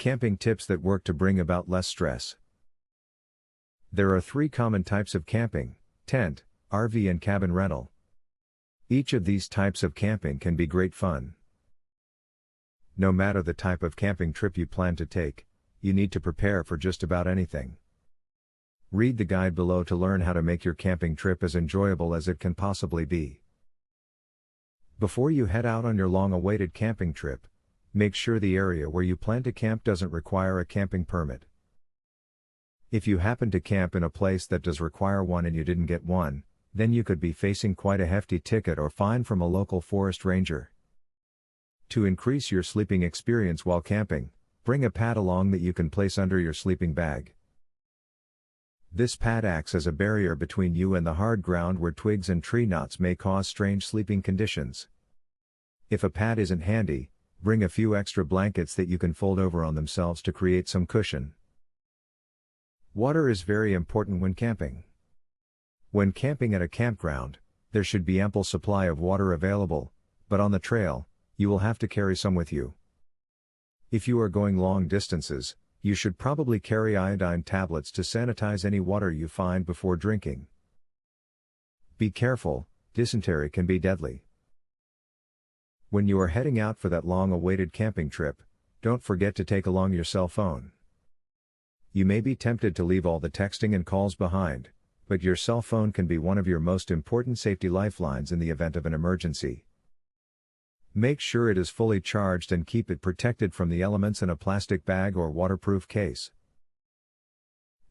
Camping tips that work to bring about less stress. There are 3 common types of camping: tent, RV and cabin rental. Each of these types of camping can be great fun. No matter the type of camping trip you plan to take, you need to prepare for just about anything. Read the guide below to learn how to make your camping trip as enjoyable as it can possibly be. Before you head out on your long-awaited camping trip, make sure the area where you plan to camp doesn't require a camping permit. If you happen to camp in a place that does require one and you didn't get one, then you could be facing quite a hefty ticket or fine from a local forest ranger. To increase your sleeping experience while camping, bring a pad along that you can place under your sleeping bag. This pad acts as a barrier between you and the hard ground where twigs and tree knots may cause strange sleeping conditions. If a pad isn't handy, bring a few extra blankets that you can fold over on themselves to create some cushion. Water is very important when camping. When camping at a campground, there should be ample supply of water available, but on the trail, you will have to carry some with you. If you are going long distances, you should probably carry iodine tablets to sanitize any water you find before drinking. Be careful, dysentery can be deadly. When you are heading out for that long-awaited camping trip, don't forget to take along your cell phone. You may be tempted to leave all the texting and calls behind, but your cell phone can be one of your most important safety lifelines in the event of an emergency. Make sure it is fully charged and keep it protected from the elements in a plastic bag or waterproof case.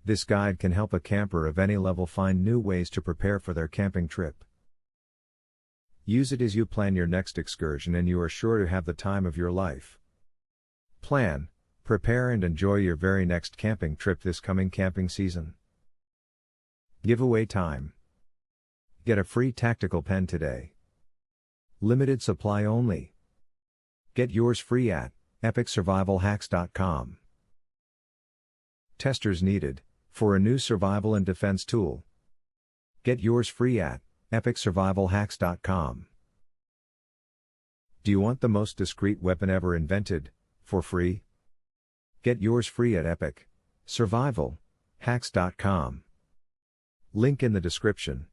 This guide can help a camper of any level find new ways to prepare for their camping trip. Use it as you plan your next excursion and you are sure to have the time of your life. Plan, prepare and enjoy your very next camping trip this coming camping season. Giveaway time. Get a free tactical pen today. Limited supply only. Get yours free at epicsurvivalhacks.com. Testers needed for a new survival and defense tool. Get yours free at epicsurvivalhacks.com. Do you want the most discreet weapon ever invented, for free? Get yours free at epicsurvivalhacks.com. Link in the description.